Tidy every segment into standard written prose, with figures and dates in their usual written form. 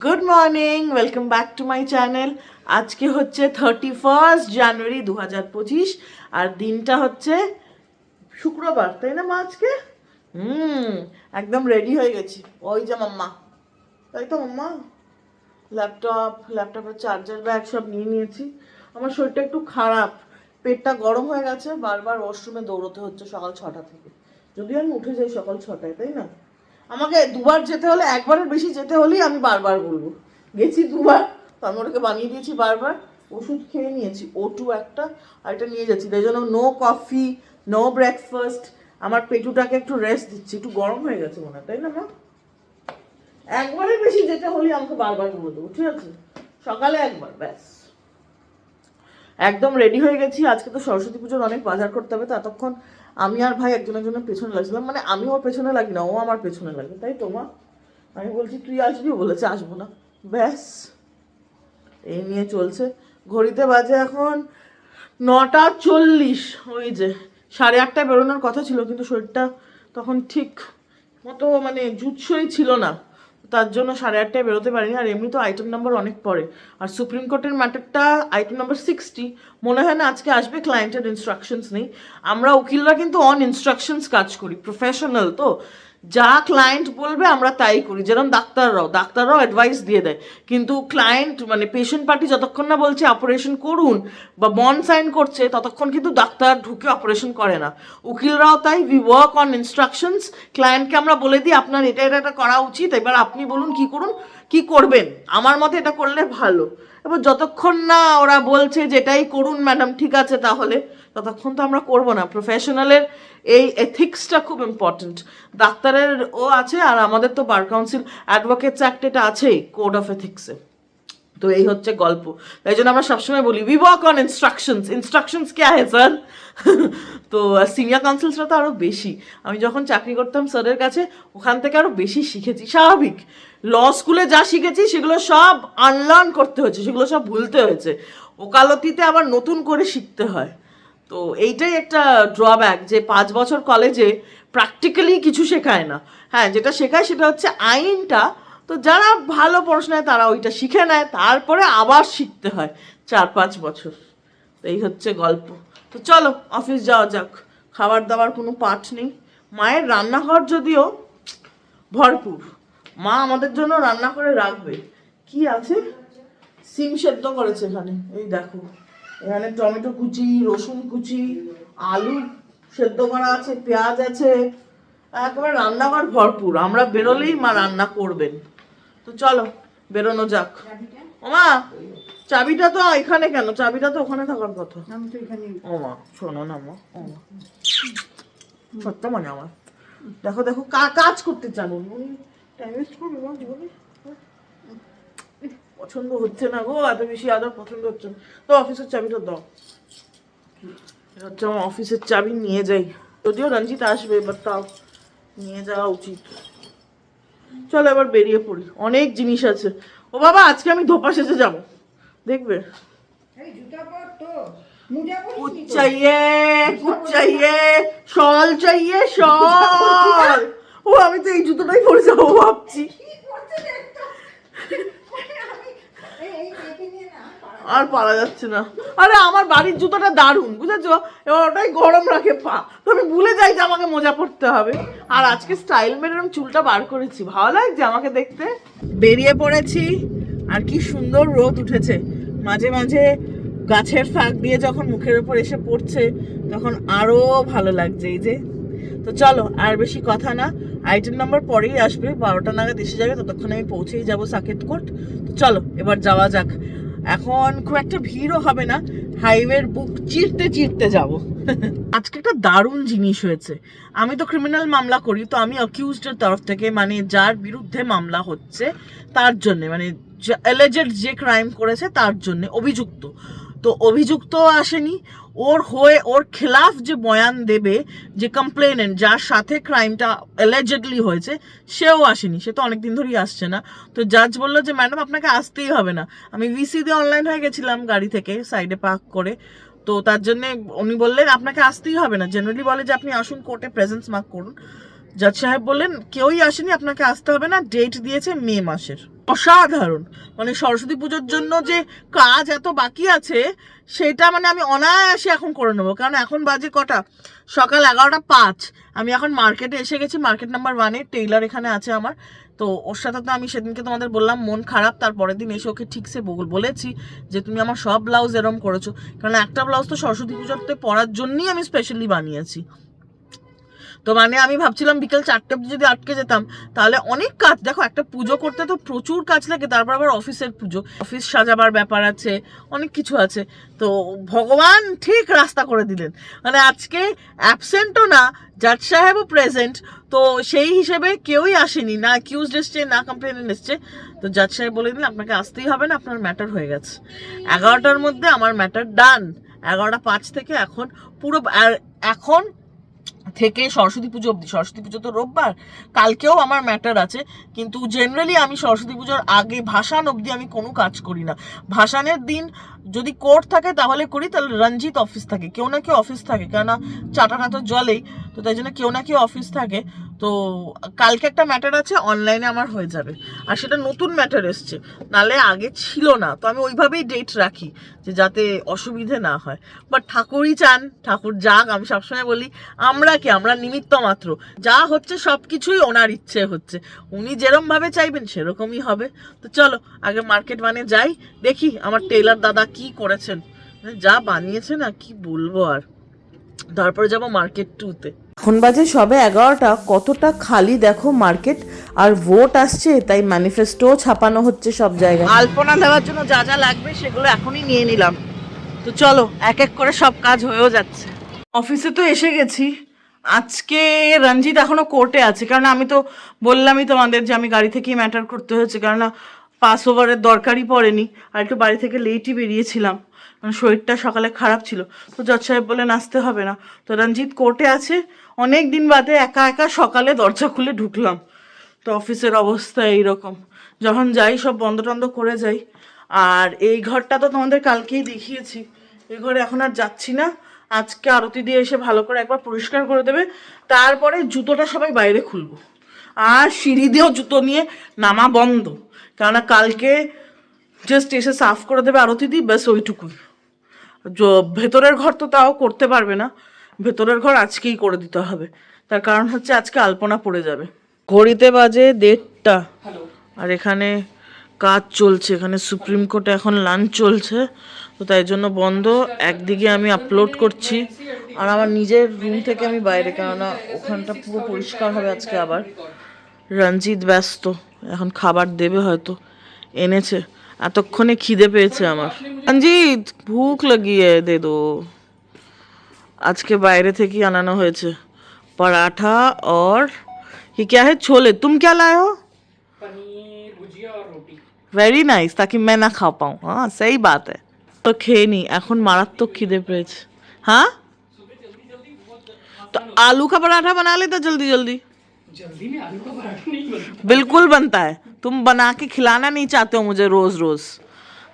Good morning, welcome back to my channel. আজকে হচ্ছে 31 জানুয়ারি 2025 আর দিনটা হচ্ছে শুক্রবার, তাই না মা? আজকে একদম রেডি হয়ে গেছি। ওই যে মাম্মা, তাই তো মাম্মা, ল্যাপটপের চার্জার ব্যাগ সব নিয়ে নিয়েছি। আমার শরীরটা একটু খারাপ, পেটটা গরম হয়ে গেছে, বারবার ওয়াশরুমে দৌড়তে হচ্ছে সকাল 6টা থেকে। যদি আমি উঠে যাই সকাল 6টায়, তাই না? আমাকে দুবার যেতে হলে, একবারের বেশি যেতে হলেই আমি বারবার বলবো। গেছি দুবার, তো আমি ওটাকে বানিয়ে দিয়েছি বারবার। ওষুধ খেয়ে নিয়েছি O2 একটা, আর এটা নিয়ে যাচ্ছি। তাই জন্য নো কফি, নো ব্রেকফাস্ট। আমার পেটুটাকে একটু রেস্ট দিচ্ছি, একটু গরম হয়ে গেছে মনে হয়, তাই না মা? একবারের বেশি যেতে হলেই আমাকে বারবার বলে দেবো, ঠিক আছে? সকালে একবার ব্যাস। একদম রেডি হয়ে গেছি। আজকে তো সরস্বতী পুজোর অনেক বাজার করতে হবে, ততক্ষণ আমি আর ভাই একজনের পেছনে লাগছিলাম। মানে আমি ওর পেছনে লাগি না, ও আমার পেছনে লাগে, তাই তো মা? আমি বলছি তুই আসবি, ও বলেছে আসবো না। ব্যাস এই নিয়ে চলছে। ঘড়িতে বাজে এখন 9টা 40। ওই যে 8:30টায় বেরোনোর কথা ছিল, কিন্তু শরীরটা তখন ঠিক মতো মানে জুৎসই ছিল না, তার জন্য 8:30টায় বেরোতে পারিনি। আর এমনি তো আইটেম নাম্বার অনেক পরে, আর সুপ্রিম কোর্টের ম্যাটারটা আইটেম নাম্বার 60। মনে হয় না আজকে আসবে, ক্লায়েন্টের ইনস্ট্রাকশনস নেই। আমরা উকিলরা কিন্তু অন ইনস্ট্রাকশনস কাজ করি, প্রফেশনাল তো। যা ক্লায়েন্ট বলবে আমরা তাই করি। যেরকম ডাক্তাররাও অ্যাডভাইস দিয়ে দেয়, কিন্তু ক্লায়েন্ট মানে পেশেন্ট পার্টি যতক্ষণ না বলছে অপারেশন করুন বা বন্ড সাইন করছে, ততক্ষণ কিন্তু ডাক্তার ঢুকে অপারেশন করে না। উকিলরাও তাই, উই ওয়ার্ক অন ইনস্ট্রাকশনস। ক্লায়েন্টকে আমরা বলে দিই আপনার এটা এটা এটা করা উচিত, এবার আপনি বলুন কি করুন, কি করবেন, আমার মতে এটা করলে ভালো। এবার যতক্ষণ না ওরা বলছে যে এটাই করুন ম্যাডাম, ঠিক আছে তাহলে, ততক্ষণ তো আমরা করবো না। প্রফেশনালের এই এথিক্সটা খুব ইম্পর্টেন্ট। ডাক্তারের ও আছে, আর আমাদের তো বার কাউন্সিল অ্যাডভোকেটস অ্যাক্ট এটা আছেই, কোড অফ এথিক্সে। তো এই হচ্ছে গল্প। তাই জন্য আমরা সবসময় বলি উই ওয়ার্ক অন ইনস্ট্রাকশনস কে হ্যাঁ স্যার। তো সিনিয়র কাউন্সিলসরা তো আরও বেশি। আমি যখন চাকরি করতাম স্যারের কাছে, ওখান থেকে আরও বেশি শিখেছি। স্বাভাবিক, ল স্কুলে যা শিখেছি সেগুলো সব আনলার্ন করতে হয়েছে, সেগুলো সব ভুলতে হয়েছে। ওকালতিতে আবার নতুন করে শিখতে হয়। তো এইটাই একটা ড্রব্যাক, যে 5 বছর কলেজে প্র্যাকটিক্যালি কিছু শেখায় না। হ্যাঁ, যেটা শেখায় সেটা হচ্ছে আইনটা। তো যারা ভালো পড়াশোনায় তারা ওইটা শিখে নেয়, তারপরে আবার শিখতে হয় 4-5 বছর। তো এই হচ্ছে গল্প। তো চলো অফিস যাওয়া যাক। খাবার দাবার কোনো পাঠ নেই। মায়ের রান্নাঘর যদিও ভরপুর, মা আমাদের জন্য রান্না করে রাখবে। কি আছে? সিম সেদ্ধ করেছে এখানে, এই দেখো। এখানে টমেটো কুচি, রসুন কুচি, আলু সেদ্ধ করা আছে, পেঁয়াজ আছে, একেবারে রান্নাঘর ভরপুর। আমরা বেরোলেই মা রান্না করবেন। তো চলো বেরোনো যাক। ওমা, চাবিটা তো এখানে কেন? চাবিটা তো ওখানে থাকার কথা। ওমা শোনো না মা, ওমা সত্য মানে আমার, দেখো দেখো কাজ করতে চান উনি, টাইম ওয়েস্ট করবে মা জীবনে। পছন্দ হচ্ছে না গো, এত বেশি আদর পছন্দ হচ্ছে না। তো অফিসের চাবিটা দাও। এটা হচ্ছে আমার অফিসের চাবি, নিয়ে যাই। যদিও রঞ্জিত আসবে, এবার তাও নিয়ে যাওয়া উচিত। চলো এবার বেরিয়ে পড়ি, অনেক জিনিস আছে। ও বাবা, আজকে আমি ধোপা সেজে যাবো, দেখবে। कुछ चाहिए, कुछ चाहिए, शॉल चाहिए, शॉल। ও আমি তো এই জুতোটাই পরে যাবো ভাবছি। আর পারা যাচ্ছে না। আরে আমার বাড়ির জুতোটা দারুণ, বুঝেছো? এবার ওটাই গরম রাখে পা, তো আমি ভুলে যাই যে আমাকে মোজা পরতে হবে। আর আজকে স্টাইল মেরে চুলটা বার করেছি, ভালো লাগছে আমাকে দেখতে। বেরিয়ে পড়েছি, আর কি সুন্দর রোদ উঠেছে। মাঝে মাঝে গাছের ফাঁক দিয়ে যখন মুখের উপর এসে পড়ছে, তখন আরো ভালো লাগছে। এই যে, তো চলো আর বেশি কথা না, আইটেম নাম্বার পরেই আসবে, 12টা নাগাদ এসে যাবে, ততক্ষণ আমি পৌঁছেই যাবো সাকেত কোর্ট। তো চলো এবার যাওয়া যাক। এখন খুব একটা ভিড়ও হবে না, হাইওয়ের বুক চিরতে চিরতে যাব। আজকে একটা দারুণ জিনিস হয়েছে। আমি তো ক্রিমিনাল মামলা করি, তো আমি অ্যাকিউজডের তরফ থেকে, মানে যার বিরুদ্ধে মামলা হচ্ছে তার জন্য, মানে অ্যালিজেড যে ক্রাইম করেছে তার জন্য অভিযুক্ত। তো অভিযুক্ত আসেনি, ওর হয়ে ওর খেলাফ যে বয়ান দেবে, যে কমপ্লেনেন্ট যার সাথে ক্রাইমটা অ্যালিজেডলি হয়েছে, সেও আসেনি। সে তো অনেকদিন ধরেই আসছে না। তো জাজ বললো যে ম্যাডাম আপনাকে আসতেই হবে না। আমি ভিসি দিয়ে অনলাইন হয়ে গেছিলাম গাড়ি থেকে সাইডে পার্ক করে, তো তার জন্য উনি বললেন আপনাকে আসতেই হবে না। জেনারেলি বলে যে আপনি আসুন কোর্টে প্রেজেন্স মার্ক করুন। জাজ সাহেব বললেন কেউই আসেনি, আপনাকে আসতে হবে না, ডেট দিয়েছে মে মাসের। অসাধারণ। মানে সরস্বতী পুজোর জন্য যে কাজ এত বাকি আছে সেটা মানে আমি অনায়াসে এখন করে নেবো। কারণ এখন বাজে কটা, সকাল 11:05। আমি এখন মার্কেটে এসে গেছি, মার্কেট নাম্বার 1-এ। টেইলার এখানে আছে আমার, তো ওর সাথে তো আমি সেদিনকে তোমাদের বললাম মন খারাপ। তারপরের দিন এসে ওকে ঠিকসে বলেছি যে তুমি আমার সব ব্লাউজ এরম করেছো, কারণ একটা ব্লাউজ তো সরস্বতী পুজোতে পরার জন্যই আমি স্পেশালি বানিয়েছি। তো মানে আমি ভাবছিলাম বিকেল 4টে অব্দি যদি আটকে যেতাম তাহলে অনেক কাজ, দেখো একটা পুজো করতে তো প্রচুর কাজ লাগে, তারপর আবার অফিসের পুজো, অফিস সাজাবার ব্যাপার আছে, অনেক কিছু আছে। তো ভগবান ঠিক রাস্তা করে দিলেন, মানে আজকে অ্যাবসেন্টও না, জাজ সাহেবও প্রেজেন্ট। তো সেই হিসেবে কেউই আসেনি, না অ্যাকিউজড এসছে না কমপ্লেনেন্ট এসছে। তো জাজ সাহেব বলে দিলেন আপনাকে আসতেই হবে না, আপনার ম্যাটার হয়ে গেছে। 11টার মধ্যে আমার ম্যাটার ডান। 11:05 থেকে এখন পুরো, আর এখন থেকে সরস্বতী পুজো অবধি, সরস্বতী পুজো তো রোববার, কালকেও আমার ম্যাটার আছে। কিন্তু জেনারেলি আমি সরস্বতী পুজোর আগে ভাসান অবধি আমি কোনো কাজ করি না। ভাসানের দিন যদি কোর্ট থাকে তাহলে করি, তাহলে রঞ্জিত অফিস থাকে, কেউ না কেউ অফিস থাকে, কেননা চাটাটা তো জলেই, তো তাই জন্য কেউ না কেউ অফিস থাকে। তো কালকে একটা ম্যাটার আছে, অনলাইনে আমার হয়ে যাবে, আর সেটা নতুন ম্যাটার এসছে, নালে আগে ছিল না। তো আমি ওইভাবেই ডেট রাখি যে যাতে অসুবিধে না হয়। বাট ঠাকুরই চান, ঠাকুর যাক। আমি সবসময় বলি আমরা নিমিত্ত মাত্র, যা হচ্ছে সব কিছুই ওনার ইচ্ছে হচ্ছে, উনি যেরকম ভাবে চাইবেন সেরকমই হবে। তো চলো আগে মার্কেট মানে যাই, দেখি আমার টেইলার দাদা কি করেছেন, যা বানিয়েছে না কি বলবো। আর তারপরে যাবো মার্কেট 2-তে। এখন বাজে সবে 11টা, কতটা খালি দেখো মার্কেট। আর ভোট আসছে তাই ম্যানিফেস্টো ছাপানো হচ্ছে সব জায়গায়। আলপনা দেওয়ার জন্য যা যা লাগবে সেগুলো এখনই নিয়ে নিলাম। তো চলো এক এক করে সব কাজ হয়েও যাচ্ছে। অফিসে তো এসে গেছি। আজকে রঞ্জিত এখনো কোর্টে আছে, কারণ আমি তো বললামই তোমাদের যে আমি গাড়ি থেকেই ম্যাটার করতে হয়েছে, কারণ পাস ওভারের দরকারই পড়েনি, আর একটু বাড়ি থেকে লেটই বেরিয়েছিলাম, কারণ শরীরটা সকালে খারাপ ছিল। তো জজ সাহেব বলে নাচতে হবে না, তো রঞ্জিত কোর্টে আছে। অনেক দিন বাদে একা একা সকালে দরজা খুলে ঢুকলাম। তো অফিসের অবস্থা এইরকম, যখন যাই সব বন্ধ টন্ধ করে যাই। আর এই ঘরটা তো তোমাদের কালকেই দেখিয়েছি, এই ঘরে এখন আর যাচ্ছি না। আজকে আরতি দিয়ে এসে ভালো করে একবার পরিষ্কার করে দেবে, তারপরে জুতোটা সবাই বাইরে খুলবো। আর সিঁড়ি দিয়েও জুতো নিয়ে নামা বন্ধ, কেননা কালকে জাস্ট এসে সাফ করে দেবে আরতি দিই, ব্যাস ওইটুকুই। ভেতরের ঘর তো তাও করতে পারবে না, ভেতরের ঘর আজকেই করে দিতে হবে, তার কারণ হচ্ছে আজকে আলপনা পড়ে যাবে। ঘড়িতে বাজে 1:30, আর এখানে কাজ চলছে, এখানে সুপ্রিম কোর্টে এখন লাঞ্চ চলছে, তো তাই জন্য বন্ধ। একদিকে আমি আপলোড করছি আর আমার নিজের রুম থেকে আমি বাইরে, কেননা ওখানটা পুরো পরিষ্কার হবে আজকে আবার। রঞ্জিত ব্যস্ত, এখন খাবার দেবে হয়তো, এনেছে, এতক্ষণে খিদে পেয়েছে আমার। রঞ্জিত ভুক লাগিয়ে দে দো। আজকে বাইরে থেকেই আনানো হয়েছে পরাঠা, और ये क्या है, छोले। तुम क्या लाए हो? पनीर भुजिया और रोटी। वेरी नाइस, ताकि मैं ना खा पाऊँ। हाँ सही बात है। तो খেয়ে নি, এখন মারাত্মক খিদে পেয়েছে। हाँ तो आलू का पराठा बना लेता जल्दी जल्दी। जल्दी में आलू का पराठा नहीं बनता। बिल्कुल बनता है, तुम बना के खिलाना नहीं चाहते हो मुझे रोज रोज।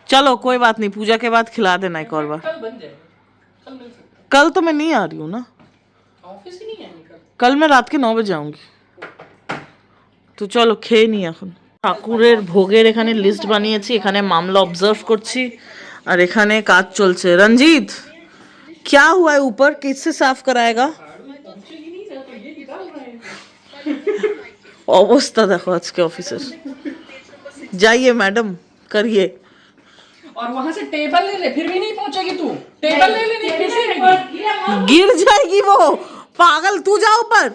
चलो कोई बात नहीं, पूजा के बाद खिला देना एक और बार। कल बन जाएगा, कल मिल सकता कल तो मैं नहीं आ रही हूँ ना, है। ऑफिस ही नहीं आएंगे कल। कल मैं रात के 9 बजे आऊँगी। তো চলো খেয়ে নি এখন। ঠাকুরের ভোগের এখানে লিস্ট বানিয়েছি, এখানে মামলা অবজার্ভ করছি, আর এখানে কাজ চলছে। রঞ্জিত क्या हुआ है ऊपर, किससे साफ कराएगा? অবস্থা দেখো আজকে অফিসের। जाइए मैडम करिए। और वहां से टेबल ले ले, फिर भी नहीं पहुंचेगी तू। टेबल ले ले, नहीं फिर से गिर जाएगी वो, पागल। तू जा ऊपर,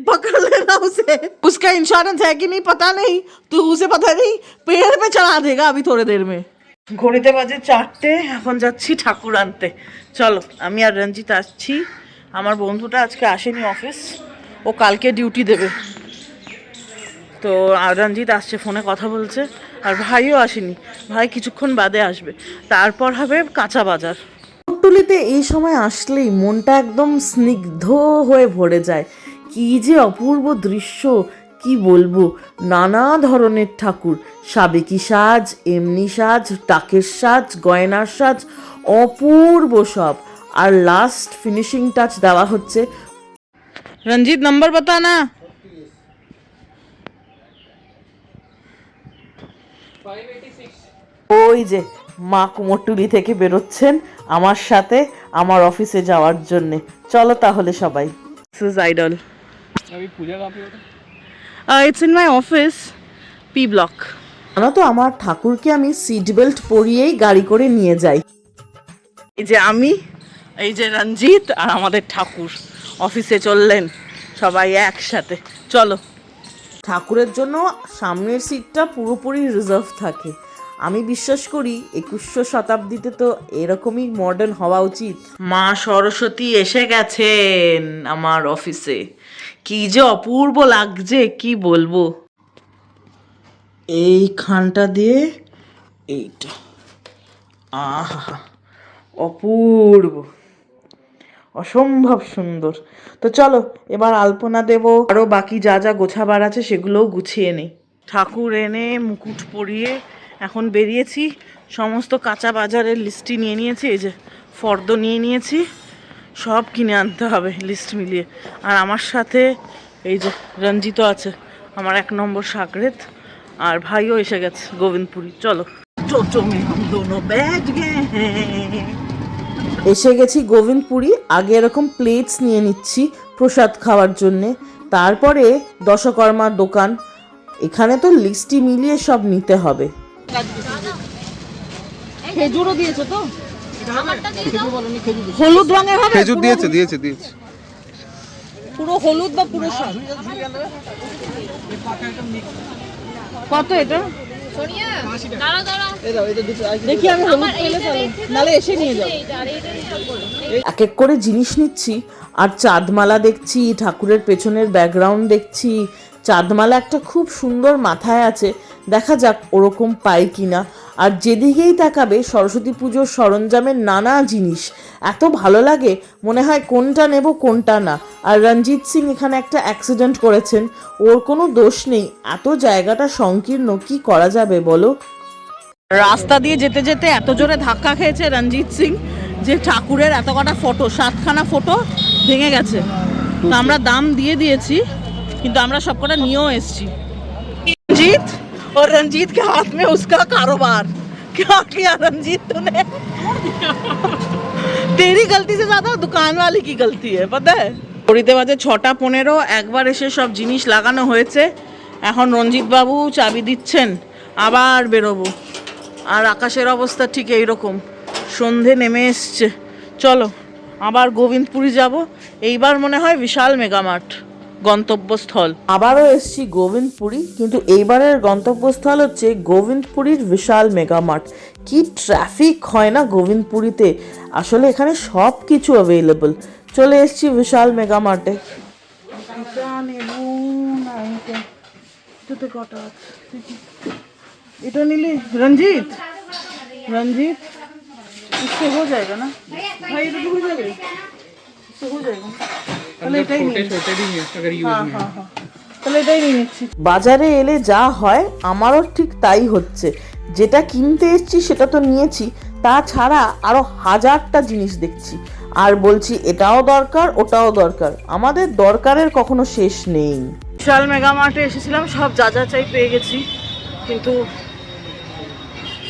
पकड़ लेना उसे। उसका इंश्योरेंस है कि नहीं पता नहीं, तू उसे पता नहीं पेड़ पे चढ़ा देगा अभी थोड़ी देर में। ঘড়িতে বাজে 4টে, এখন যাচ্ছি ঠাকুর আনতে। চলো আমি আর রঞ্জিত আসছি। আমার বন্ধুটা আজকে আসেনি অফিস, ও কালকে ডিউটি দেবে। তো আর রঞ্জিত আসছে, ফোনে কথা বলছে, আর ভাইও আসেনি, ভাই কিছুক্ষণ বাদে আসবে, তারপর হবে কাঁচা বাজার। কুটুলিতে এই সময় আসলেই মনটা একদম স্নিগ্ধ হয়ে ভরে যায়। কি যে অপূর্ব দৃশ্য, কি বলবো। নানা ধরনের ঠাকুর, সাবেকি সাজ, এমনি সাজ, টাকের সাজ, গয়নার সাজ, অপূর্ব সব। আর লাস্ট ফিনিশিং টাচ দেওয়া হচ্ছে। রঞ্জিত নাম্বার বাতা না। ওই যে মা কুমোরটুলি থেকে বেরোচ্ছেন আমার সাথে আমার অফিসে যাওয়ার জন্য। চলো তাহলে সবাই। This is idol. अभी पूजा कहाँ पे होता it's in my office, P block. জানো তো আমার ঠাকুরকে আমি সিট বেল্ট পরিয়েই গাড়ি করে নিয়ে যাই। এই যে আমি, এই যে রঞ্জিত আর আমাদের ঠাকুর অফিসে চললেন সবাই একসাথে। চলো। ঠাকুরের জন্য সামনের সিটটা পুরোপুরি রিজার্ভ থাকে। আমি বিশ্বাস করি 21শো শতাব্দীতে তো এরকমই মডার্ন হওয়া উচিত। মা সরস্বতী এসে গেছেন আমার অফিসে, কি যে অপূর্ব লাগছে কি বলবো। এইখানটা দিয়ে এইটা, আহা অপূর্ব, অসম্ভব সুন্দর। তো চলো এবার আলপনা দেব, আরো বাকি যা যা গোছাবার আছে সেগুলোও গুছিয়ে নেই। ঠাকুর এনে মুকুট পরিয়ে এখন বেরিয়েছি। সমস্ত কাঁচা বাজারের লিস্টই নিয়ে নিয়েছি, এই যে ফর্দ নিয়ে নিয়েছি, সব কিনে আনতে হবে লিস্ট মিলিয়ে। আর আমার সাথে এই যে রঞ্জিত আছে, আমার 1 নম্বর সাগরেত, আর ভাইও এসে গেছে গোবিন্দপুরি। চলো টোটো মে হাম দোনো बैठ गए हैं। এসে গেছি গোবিন্দপুরি। আগে এরকম প্লেটস নিয়ে নিচ্ছি প্রসাদ খাওয়ার জন্যে, তারপরে দশকর্মার দোকান। এখানে তো লিস্টই মিলিয়ে সব নিতে হবে। খেজুরও দিয়েছে তো, হলুদ রঙের হবে, খেজুর দিয়েছে দিয়েছে দিয়েছে পুরো হলুদ বা পুরো সব। কত এটা? দেখি আমি হলুদ পেলে চলো, নালে এসে নিয়ে যাও। এক এক করে জিনিস নিচ্ছি আর চাঁদমালা দেখছি, ঠাকুরের পেছনের ব্যাকগ্রাউন্ড দেখছি। চাঁদমালা একটা খুব সুন্দর মাথায় আছে, দেখা যাক ওরকম পাই কিনা। আর যেদিকেই তাকাবে সরস্বতী পুজোর সরঞ্জামের নানা জিনিস, এত ভালো লাগে মনে হয় কোনটা নেব কোনটা না। আর রঞ্জিত সিং এখানে একটা অ্যাক্সিডেন্ট করেছেন, ওর কোনো দোষ নেই, এত জায়গাটা সংকীর্ণ, কি করা যাবে বলো। রাস্তা দিয়ে যেতে যেতে এত জোরে ধাক্কা খেয়েছে রঞ্জিত সিং যে ঠাকুরের এত কটা ফটো, 7খানা ফটো ভেঙে গেছে। তো আমরা দাম দিয়ে দিয়েছি, কিন্তু আমরা সবকটা নিয়েও এসেছি। रंजीत और रंजीत के हाथ में उसका कारोबार। क्या किया रंजीत तूने? तेरी गलती से ज्यादा दुकान वाले की गलती है, पता है। ঘড়িতে বাজে 6:15। একবার এসে সব জিনিস লাগানো হয়েছে, এখন রঞ্জিত বাবু চাবি দিচ্ছেন, আবার বেরোবো। আর আকাশের অবস্থা ঠিক এইরকম, সন্ধে নেমে এসছে। চলো আবার গোবিন্দপুরি যাব, এইবার মনে হয় বিশাল মেগামার্ট গন্তব্যস্থল। আবারও এসছি গোবিন্দপুরি, কিন্তু এইবারের গন্তব্যস্থল হচ্ছে গোবিন্দপুরীর বিশাল মেগামার্ট। কি ট্রাফিক হয় না গোবিন্দপুরিতে, আসলে এখানে সব কিছু অ্যাভেলেবল। চলে এসছি বিশাল মেগামার্টে। এটা নিলি রঞ্জিত, रंजीत इससे हो जाएगा ना भाई, ये तो हो जाएगा, इससे हो जाएगा। তাহলে এটাই নিয়ে छोटे भी हैं अगर यूज হ্যাঁ में হ্যাঁ হ্যাঁ, তাহলে এটাই নিয়ে নিচ্ছি। বাজারে এলে যা হয় আমারও ঠিক তাই হচ্ছে, যেটা কিনতে এসেছি সেটা তো নিয়েছি, তাছাড়া আরো হাজারটা জিনিস দেখছি আর বলছি এটাও দরকার ওটাও দরকার। আমাদের দরকারের কখনো শেষ নেই। বিশাল মেগামার্টে এসেছিলাম, সব যা যা চাই পেয়ে গেছি, কিন্তু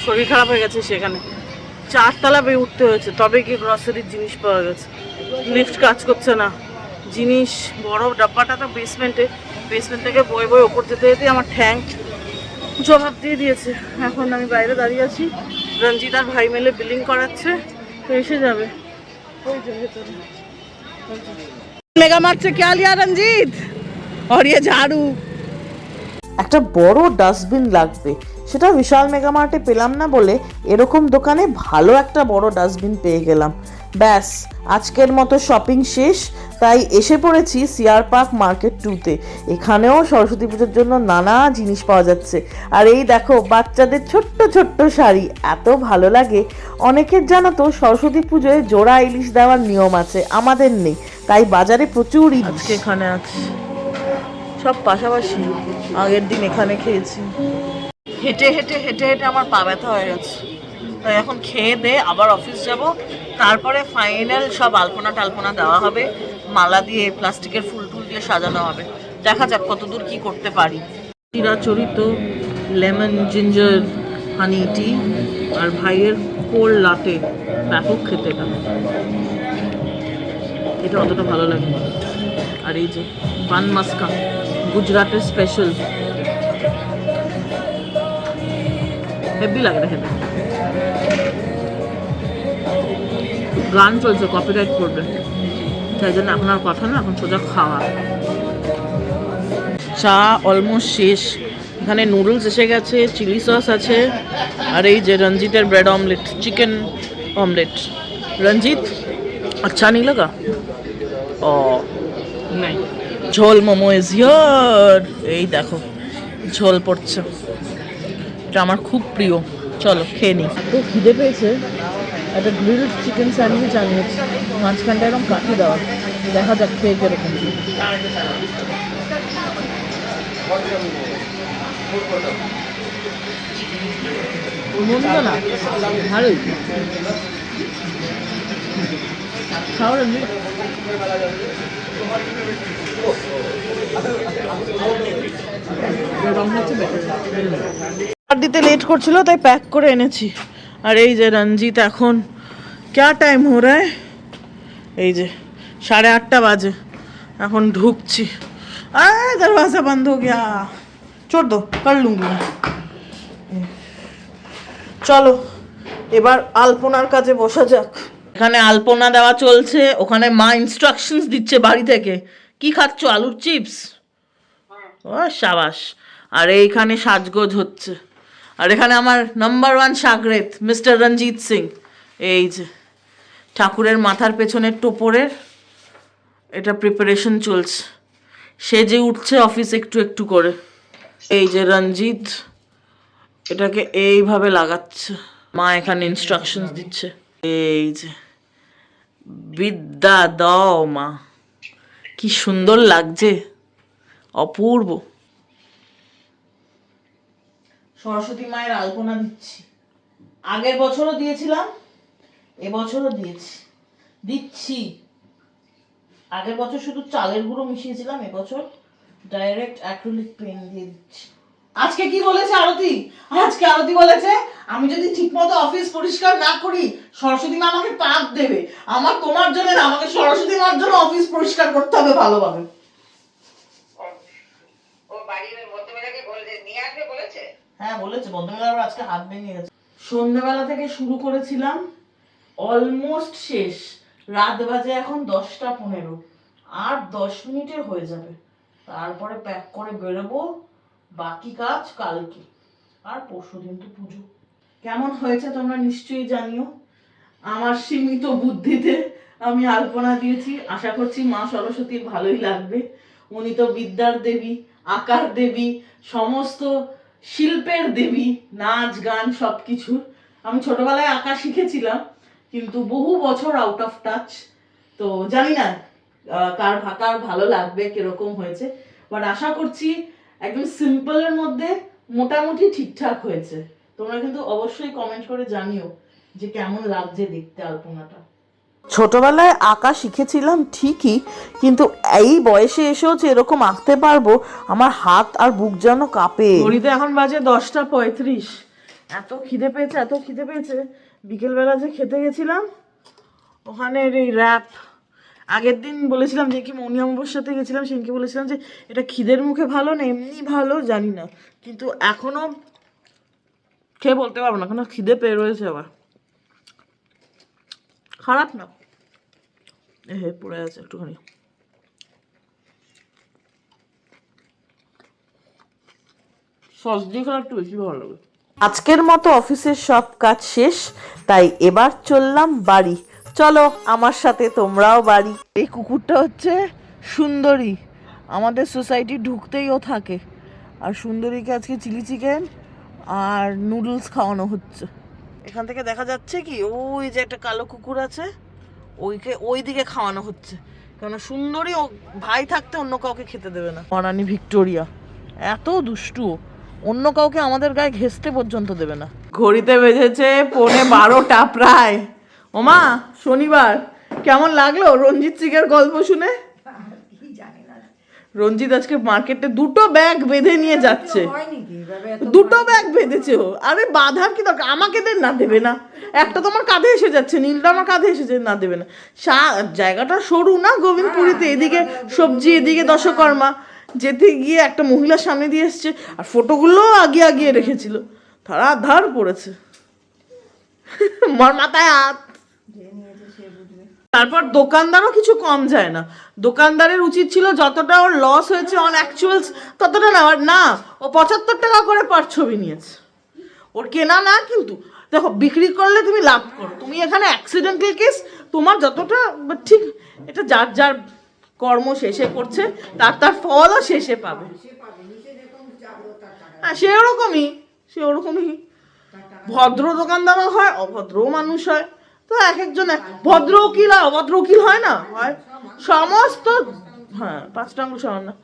শরীর খারাপ হয়ে গেছে। সেখানে 4 তলা বেয়ে উঠতে হয়েছে, তবে কি গ্রসারির জিনিস পাওয়া গেছে। লিফট কাজ করছে না, জিনিস বড় ডাব্বাটা তো বেসমেন্টে, বেসমেন্ট থেকে বয়ে বয়ে ওপর যেতে যেতে আমার ঠ্যাং জবাব দিয়ে দিয়েছে। এখন আমি বাইরে দাঁড়িয়ে আছি, রঞ্জিত আর ভাই মিলে বিলিং করাচ্ছে, তো এসে যাবে। ওই যে ভেতরে মেগা মার্ট से क्या लिया रंजीत? और ये झाड़ू। একটা বড় ডাস্টবিন লাগবে, সেটা বিশাল মেগামার্টে পেলাম না বলে এরকম দোকানে ভালো একটা বড় ডাস্টবিন পেয়ে গেলাম। ব্যাস আজকের মতো শপিং শেষ, তাই এসে পড়েছি সিআর পার্ক মার্কেট 2-তে। এখানেও সরস্বতী পুজোর জন্য নানা জিনিস পাওয়া যাচ্ছে। আর এই দেখো বাচ্চাদের ছোট্ট ছোট্ট শাড়ি, এত ভালো লাগে। অনেকের জানো তো সরস্বতী পুজোয় জোড়া ইলিশ দেওয়ার নিয়ম আছে, আমাদের নেই, তাই বাজারে প্রচুর ইলিশ এখানে আছে। সব পাশাপাশি, আগের দিন এখানে খেয়েছি। হেঁটে হেঁটে হেঁটে হেঁটে আমার পা ব্যথা হয়ে গেছে, তাই এখন খেয়ে দে আবার অফিস যাব। তারপরে ফাইনাল সব আলপনা টালপনা দেওয়া হবে, মালা দিয়ে প্লাস্টিকের ফুল টুল দিয়ে সাজানো হবে। দেখা যাক কতদূর কি করতে পারি। চিরাচরিত লেমন জিঞ্জার হানি টি আর ভাইয়ের কোল্ড লাটে, ব্যাপক খেতে এটা। এটা অতটা ভালো লাগে না। আর এই যে পান মাস্কা, গুজরাটের স্পেশাল, হেভি লাগে না খেতে। গান চলছে, কপিরাইট করবে, তাই জন্য এখন আর কথা না, এখন সোজা খাওয়া। চা অলমোস্ট শেষ। এখানে নুডলস এসে গেছে, চিলি সস আছে, আর এই যে রঞ্জিতের ব্রেড অমলেট, চিকেন অমলেট। রঞ্জিত আচ্ছা नहीं लगा? ও নাই। ঝোল মোমো ইজ হিয়ার। এই দেখো ঝোল পড়ছে, এটা আমার খুব প্রিয়। চলো খেয়ে নিই। এত খিদে পেয়েছে, একটা গ্রিলড চিকেন স্যান্ডউইচ আনিয়েছি, মাঝখানটা এরকম কাটি দেওয়া। দেখা যাক খেয়ে কিরকম। মন্দ না, ভালোই। খাও রঞ্জিত। দিতে লেট করছিল তাই প্যাক করে এনেছি। আর এই যে রঞ্জিত এখন क्या টাইম हो रहा है? এই যে 8:30 বাজে, এখন ঢুকছি। আরে দরওয়াজা বন্ধ हो गया, छोड़ दो कर लूंगी। চলো এবার আলপনার কাজে বসা যাক। এখানে আলপনা দেওয়া চলছে, ওখানে মা ইনস্ট্রাকশনস দিচ্ছে বাড়ি থেকে। কি খাচ্ছ? আলুর চিপস? ও সাবাস। আর এইখানে সাজগোজ হচ্ছে। আর এখানে আমার নাম্বার 1 শাগরেদ মিস্টার রঞ্জিত সিং। এই যে ঠাকুরের মাথার পেছনের টোপরের এটা প্রিপারেশন চলছে, সে যে উঠছে অফিস একটু একটু করে। এই যে রঞ্জিত এটাকে এইভাবে লাগাচ্ছে, মা এখানে ইনস্ট্রাকশনস দিচ্ছে। এই যে বিদ্যা দাও মা, কি সুন্দর লাগছে, অপূর্ব। সরস্বতী মায়ের আলপনা দিচ্ছি, আগের বছরও দিয়েছিলাম, এবছরও দিচ্ছি। আগের বছর শুধু চালের গুঁড়ো মিশিয়েছিলাম, এবছর ডাইরেক্ট অ্যাক্রিলিক পেন দিয়ে দিচ্ছি। আজকে কি বলেছে আরতি? আজকে আরতি বলেছে আমি যদি ঠিকমতো অফিস পরিষ্কার না করি সরস্বতী মা আমাকে পাপ দেবে। আমার তোমার জন্য না, আমাকে সরস্বতী মার জন্য অফিস পরিষ্কার করতে হবে ভালোভাবে। ও বাড়ির ভদ্রমেলাকে বলে নিয়ে আসবে বলেছে? হ্যাঁ বলেছে, ভদ্রমেলার আজকে হাত ভেঙে গেছে। সন্ধ্যেবেলা থেকে শুরু করেছিলাম, অলমোস্ট শেষ। রাত বাজে এখন 10টা 15, আর 10 মিনিটে হয়ে যাবে। তারপরে প্যাক করে বেরোবো, বাকি কাজ কালকে, আর পরশুদিন তো পুজো। কেমন হয়েছে তোমরা নিশ্চয়ই জানিও। আমার সীমিত বুদ্ধিতে আমি আলপনা দিয়েছি, আশা করছি মা সরস্বতীর ভালোই লাগবে। উনি তো বিদ্যার দেবী, আকার দেবী, সমস্ত শিল্পের দেবী, নাচ গান সব কিছুর। আমি ছোটবেলায় আঁকা শিখেছিলাম, কিন্তু বহু বছর আউট অফ টাচ, তো জানি না কার ভালো লাগবে, কিরকম হয়েছে। বাট আশা করছি একদম সিম্পলের মধ্যে মোটামুটি ঠিকঠাক হয়েছে। তোমরা কিন্তু অবশ্যই কমেন্ট করে জানিও যে কেমন লাগছে দেখতে আলপনাটা। ছোটবেলায় আঁকা শিখেছিলাম ঠিকই, কিন্তু এই বয়সে এসেও যে এরকম আঁকতে পারবো, আমার হাত আর বুক যেন কাঁপে। ঘড়িতে এখন বাজে 10টা 35। এত খিদে পেয়েছে। বিকেলবেলা যে খেতে গেছিলাম ওখানের এই র্যাপ, আগের দিন বলেছিলাম যে কি মনিয়ামবুর সাথে গেছিলাম, সেদিনকে বলেছিলাম যে এটা খিদের মুখে ভালো না এমনি ভালো জানি না, কিন্তু এখনো খেয়ে বলতে পারবো না, এখনো খিদে পেয়ে রয়েছে আবার। খারাপ না, পড়ে আছে একটুখানি। সস দিয়ে খেলে একটু বেশি ভালো লাগে। আজকের মতো অফিসের সব কাজ শেষ, তাই এবার চললাম বাড়ি। চলো আমার সাথে তোমরাও বাড়ি। এই কুকুরটা হচ্ছে সুন্দরী, আমাদের সোসাইটি ঢুকতেই ও থাকে। আর সুন্দরীকে আজকে চিলি চিকেন আর নুডলস খাওয়ানো হচ্ছে। এখান থেকে দেখা যাচ্ছে কি ওই যে একটা কালো কুকুর আছে, ওই দিকে খাওয়ানো হচ্ছে, কারণ সুন্দরী ও ভাই থাকতে অন্য কাউকে খেতে দেবে না। মহারানী ভিক্টোরিয়া এত দুষ্টু, অন্য কাউকে আমাদের গায়ে ঘেঁষতে পর্যন্ত দেবে না। ঘড়িতে বেজেছে 12:15 প্রায়। ওমা শনিবার, কেমন লাগলো রঞ্জিত সিং এর গল্প শুনে? রঞ্জিত আজকে মার্কেটে 2টো ব্যাগ বেঁধে নিয়ে যাচ্ছে। হয়নি কি এভাবে এত 2টো ব্যাগ বেঁধেছে ও। আরে বাঁধার কি দরকার, আমাকে না দেবে না, একটা তোমার কাঁধে এসে যাচ্ছে, নীলটা আমার কাঁধে এসে না দেবে না। জায়গাটা সরু না গোবিন্দপুরীতে, এদিকে সবজি এদিকে দশকর্মা, যেতে গিয়ে একটা মহিলার সামনে দিয়ে এসছে, আর ফটোগুলো আগিয়ে রেখেছিল, ধার পড়েছে। মার মাথায় হাত। যে নিয়েছে সে বুঝবে। তারপর দোকানদারও কিছু কম যায় না, দোকানদারের উচিত ছিল যতটা ওর লস হয়েছে অন অ্যাকচুয়ালস ততটা নেওয়ার না। ও 75 টাকা করে পার ছবি নিয়েছে, ওর কেনা না। কিন্তু দেখো, বিক্রি করলে তুমি লাভ করো, তুমি এখানে অ্যাক্সিডেন্টাল কেস, তোমার যতটা ঠিক, এটা যার যার কর্ম শেষে করছে, তার ফলও শেষে পাবে। হ্যাঁ, সে ওরকমই ভদ্র দোকানদারও হয়, অভদ্রও মানুষ হয়। তো এক একজন ভদ্র উকিল আর অভদ্র উকিল হয় না, হয় সমস্ত। হ্যাঁ, 5টা আঙুল সমান না।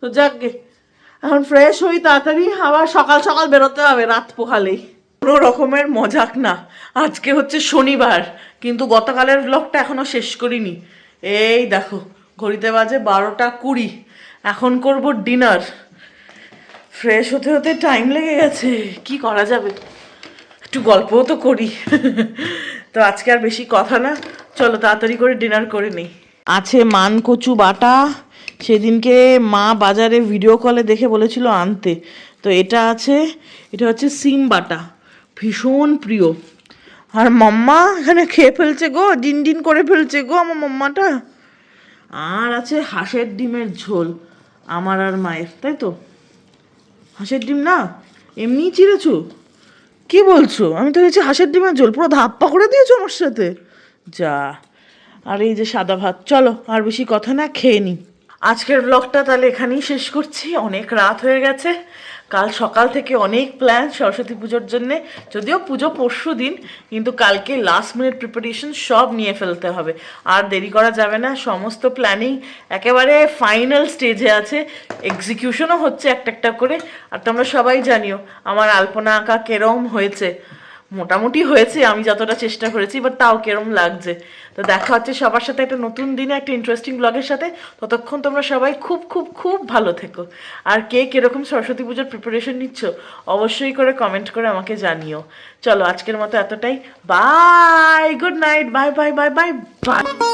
তো যাকগে, এখন ফ্রেশ হই তাড়াতাড়ি, আবার সকাল সকাল বেরোতে হবে রাত পোহালেই। কোনো রকমের মজাক না, আজকে হচ্ছে শনিবার, কিন্তু গতকালের ব্লগটা এখনো শেষ করিনি। এই দেখো, ঘড়িতে বাজে 12টা 20, এখন করব ডিনার। ফ্রেশ হতে হতে টাইম লেগে গেছে, কি করা যাবে, একটু গল্পও তো করি। তো আজকে আর বেশি কথা না, চলো তাড়াতাড়ি করে ডিনার করে নিই। আছে মান কচু বাটা, সেদিনকে মা বাজারে ভিডিও কলে দেখে বলেছিল আনতে, তো এটা আছে। এটা হচ্ছে সিম বাটা, ভীষণ প্রিয়। আর মাম্মা এখানে খেয়ে ফেলছে গো, ডিন করে ফেলছে গো আমার মাম্মাটা। আর আছে হাঁসের ডিমের ঝোল, আমার আর মায়ের, তাই তো? হাঁসের ডিম না, এমনিই চিড়েছো? কি বলছো? আমি তো ভেবেছি হাঁসের ডিমের ঝোল, পুরো ধাপ্পা করে দিয়েছো আমার সাথে, যা। আর এই যে সাদা ভাত। চলো আর বেশি কথা না, খেয়ে নিই। আজকের ব্লগটা তাহলে এখানেই শেষ করছি, অনেক রাত হয়ে গেছে। কাল সকাল থেকে অনেক প্ল্যান সরস্বতী পুজোর জন্যে, যদিও পুজো পরশু দিন, কিন্তু কালকে লাস্ট মিনিট প্রিপারেশন সব নিয়ে ফেলতে হবে, আর দেরি করা যাবে না। সমস্ত প্ল্যানিং একেবারে ফাইনাল স্টেজে আছে, এক্সিকিউশনও হচ্ছে একটা করে। আর তোমরা সবাই জানিও আমার আলপনা আঁকা কেরম হয়েছে। মোটামুটি হয়েছে, আমি যতটা চেষ্টা করেছি, বাট তাও কেরম লাগছে। তো দেখা হচ্ছে সবার সাথে একটা নতুন দিনে, একটা ইন্টারেস্টিং ব্লগের সাথে। ততক্ষণ তোমরা সবাই খুব খুব খুব ভালো থেকো। আর কে কিরকম সরস্বতী পুজোর প্রিপারেশন নিচ্ছ অবশ্যই করে কমেন্ট করে আমাকে জানিও। চলো আজকের মতো এতটাই, bye, good night, bye bye bye bye by.